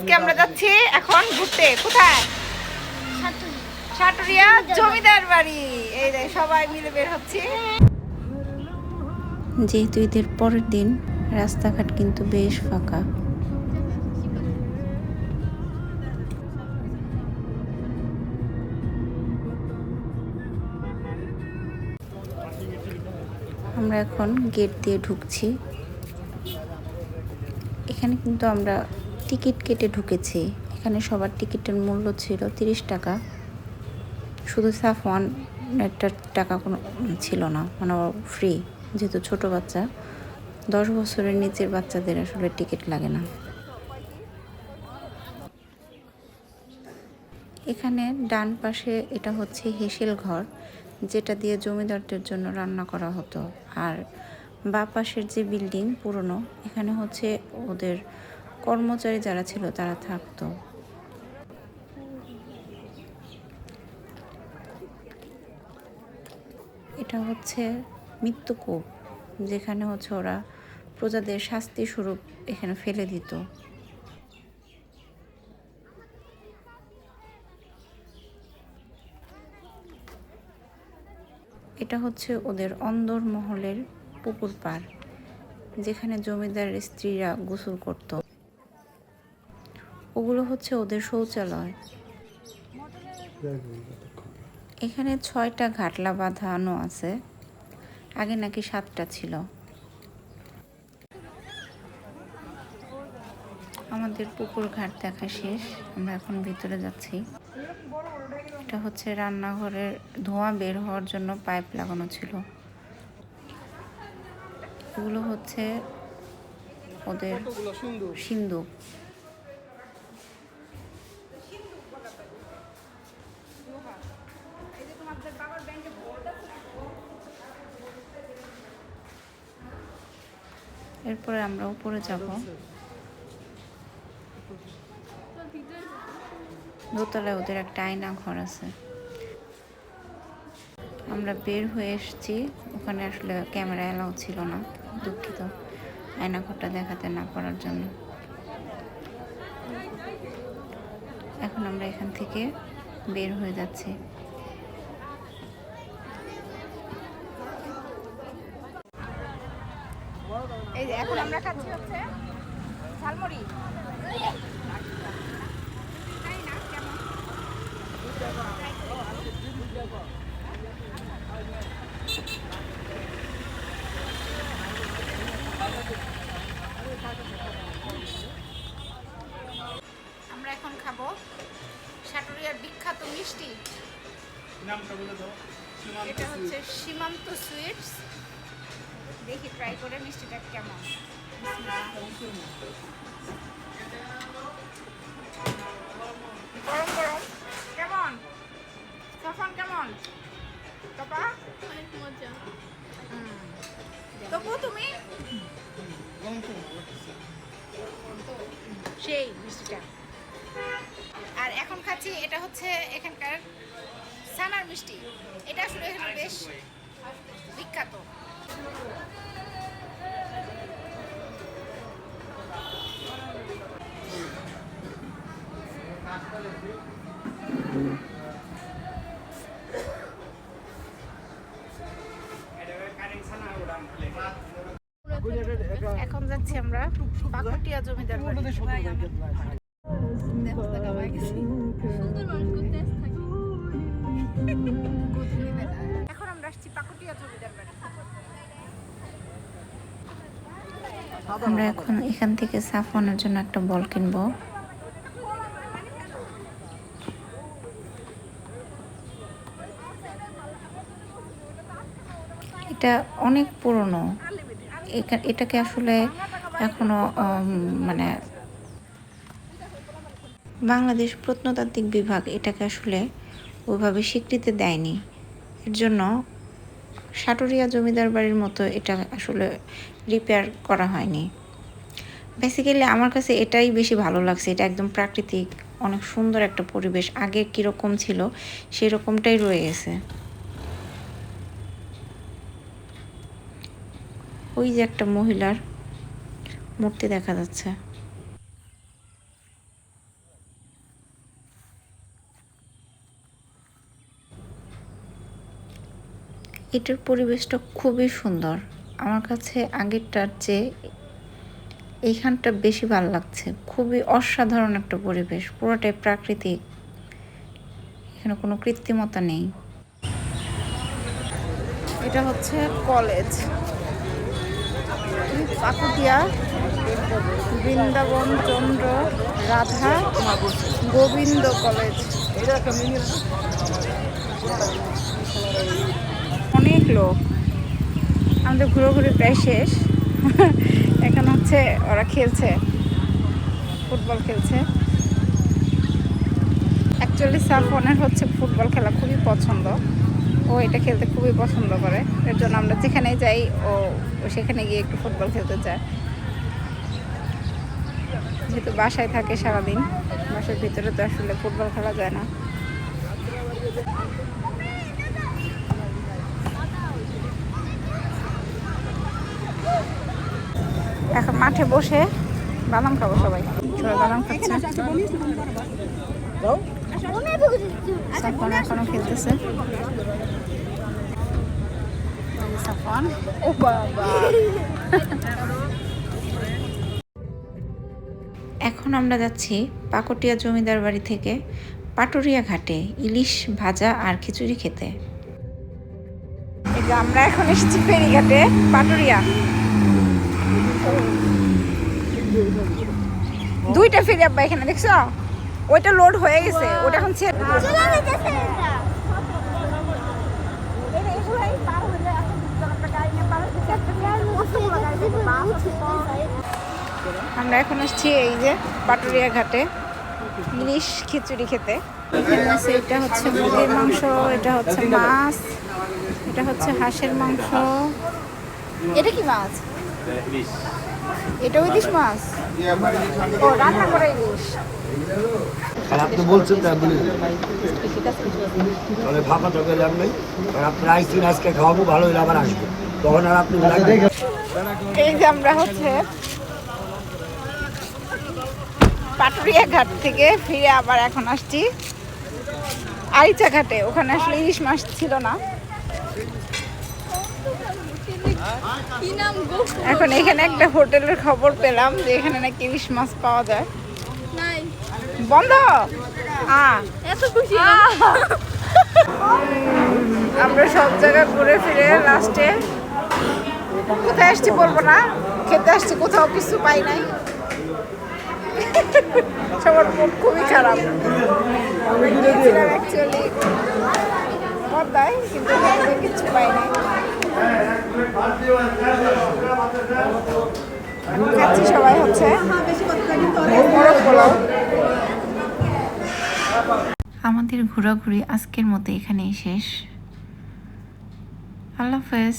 আজকে আমরা যাচ্ছি এখন ঘুরতে। কোথায়? সাটুরিয়া জমিদার বাড়ি। এই দেখ সবাই মিলে বের হচ্ছে। যেহেতু ঈদের পরের দিন, রাস্তাঘাট কিন্তু বেশ ফাঁকা। আমরা এখন গেট দিয়ে ঢুকছি। এখানে কিন্তু আমরা টিকিট কেটে ঢুকেছি। এখানে সবার টিকিটের মূল্য ছিল 30 টাকা। শুধু সাফওয়ান একটা টাকা কোনো ছিল না, মানে ফ্রি। যেহেতু ছোট বাচ্চা, 10 বছরের নিচের বাচ্চাদের আসলে টিকিট লাগে না। এখানে ডান পাশে এটা হচ্ছে হেসেল ঘর, যেটা দিয়ে জমিদারদের জন্য রান্না করা হতো। আর বাঁ পাশের যে বিল্ডিং পুরনো, এখানে হচ্ছে ওদের কর্মচারী যারা ছিল তারা থাকতো। এটা হচ্ছে মৃত্যুকূপ, যেখানে হচ্ছে ওরা প্রজাদের শাস্তি স্বরূপ এখানে ফেলে দিত। এটা হচ্ছে ওদের অন্দরমহলের পুকুর পাড়, যেখানে জমিদার স্ত্রীরা গোসল করত। ওগুলো হচ্ছে ওদের শৌচালয়। এখানে 6টা ঘাটলা বাঁধানো আছে, আগে নাকি 7টা ছিল। আমাদের পুকুর ঘাট দেখা শেষ, আমরা এখন ভিতরে যাচ্ছি। এটা হচ্ছে রান্নাঘরের ধোঁয়া বের হওয়ার জন্য পাইপ লাগানো ছিল। এগুলো হচ্ছে ওদের সিন্দুক। এরপরে আমরা উপরে যাব। দোতলায় ওদের একটা আয়না ঘর আছে। আমরা বের হয়ে এসেছি, ওখানে আসলে ক্যামেরা এলাও ছিল না, দুঃখিত আয়না ঘরটা দেখাতে না পারার জন্য। এখন আমরা এখান থেকে বের হয়ে যাচ্ছি। এই যে এখন আমরা খাচ্ছি হচ্ছে ঝালমুড়ি। আমরা এখন খাবো সাটুরিয়ার বিখ্যাত মিষ্টি। এটা হচ্ছে সীমান্ত সুইটস। দেখি ট্রাই করে মিষ্টিটা কেমন। গরম গরম কেমন? তখন কেমন? পাপা অনেক মজা। তবু তুমি সেই মিষ্টিটা। আর এখন খাচ্ছি এটা হচ্ছে এখানকার ছানার মিষ্টি। এটা আসলে এখানে বেশ বিখ্যাত। এখন যাচ্ছি আমরা পাকুটিয়া জমিদার বাড়ি। সুন্দর মানুষ করতে থাকি। এখন আমরা আসছি পাকুটিয়া জমিদার বাড়ি। আমরা এখন এখান থেকে সাফওয়ানের জন্য একটা বল কিনবো। এটা অনেক পুরনো। এটাকে আসলে এখনো মানে বাংলাদেশ প্রত্নতাত্ত্বিক বিভাগ এটাকে আসলে ওইভাবে স্বীকৃতি দেয়নি। এর জন্য সাটুরিয়া জমিদার বাড়ির মতো এটা আসলে রিপেয়ার করা হয়নি। বেসিক্যালি আমার কাছে এটাই বেশি ভালো লাগছে। এটা একদম প্রাকৃতিক, অনেক সুন্দর একটা পরিবেশ। আগে কীরকম ছিল সেই রকমটাই রয়ে গেছে। ওই যে একটা মহিলার মূর্তি দেখা যাচ্ছে। এটার পরিবেশটা খুবই সুন্দর। আমার কাছে আগেরটার চেয়ে এইখানটা বেশি ভালো লাগছে। খুবই অসাধারণ একটা পরিবেশ, পুরোটাই প্রাকৃতিক, এখানে কোনো কৃত্রিমতা নেই। এটা হচ্ছে কলেজ, পাকুটিয়া বৃন্দাবন চন্দ্র রাধা গোবিন্দ কলেজ। অনেক লোক, আমাদের ঘুরোঘুরি প্রায় শেষ। এখন হচ্ছে ওরা খেলছে, ফুটবল খেলছে। অ্যাকচুয়ালি সাফওয়ানের হচ্ছে ফুটবল খেলা খুবই পছন্দ, ও এটা খেলতে খুবই পছন্দ করে। এর জন্য আমরা যেখানে যাই ও সেখানে গিয়ে একটু ফুটবল খেলতে চায়। যেহেতু বাসায় থাকে সারাদিন, বাসার ভিতরে তো আসলে ফুটবল খেলা যায় না। এখন মাঠে বসে বাদাম খাবো, সবাই সবাই বাদাম খাচ্ছে। সাফওয়ান এখনো খেলতেছে। সাফওয়ান, ও বাবা। এখন আমরা যাচ্ছি পাকুটিয়া জমিদার বাড়ি থেকে পাটুরিয়া ঘাটে ইলিশ ভাজা আর খিচুড়ি খেতে। এই যে আমরা এখন এসেছি ফেরিঘাটে পাটুরিয়া। দুইটা ফেরি আব্বা এখানে দেখছো, ওইটা লোড হয়ে গেছে, ওটা এখন ছেড়ে আমরা এখন আসছি এই যে পাটুরিয়া ঘাটে ইলিশ খিচুড়ি খেতে। এখানে আছে, এটা হচ্ছে মুরগির মাংস, এটা হচ্ছে মাছ, এটা হচ্ছে হাঁসের মাংস। এটা কি মাছ? এটাও ইলিশ মাছ, ও রান্না করা ইলিশ। আর আপনি বলছেন তাই বলে তাহলে ফাঁকা চোখে যান নাই। আর আপনি আইসিন আজকে খাওয়াবো, ভালো হলে আবার আসবো, তখন আর আপনি এই যে আমরা হচ্ছে পাটুরিয়া ঘাট থেকে ফিরে আবার এখন আসছি আরিচা ঘাটে। ওখানে আসলে ইলিশ মাছ ছিল না, কি নাম গো? এখন এখানে একটা হোটেলের খবর পেলাম যে এখানে নাকি ইলিশ মাছ পাওয়া যায়। নাই, বন্ধ। এত খুশি আমরা সব জায়গা ঘুরে ফিরে লাস্টে কোথায় আসছি বলবো না, খেতে আসছি, কোথাও কিছু পাই নাই। সবার মুড খুবই খারাপ। আমরা গিয়েছিলাম অ্যাকচুয়ালি পদ্মায়, কিন্তু ওখানে কিছু পাই নাই। খাচ্ছি সবাই হচ্ছে মোরগ পোলাও। আমাদের ঘোরাঘুরি আজকের মতো এখানেই শেষ। আল্লাহ হাফেজ।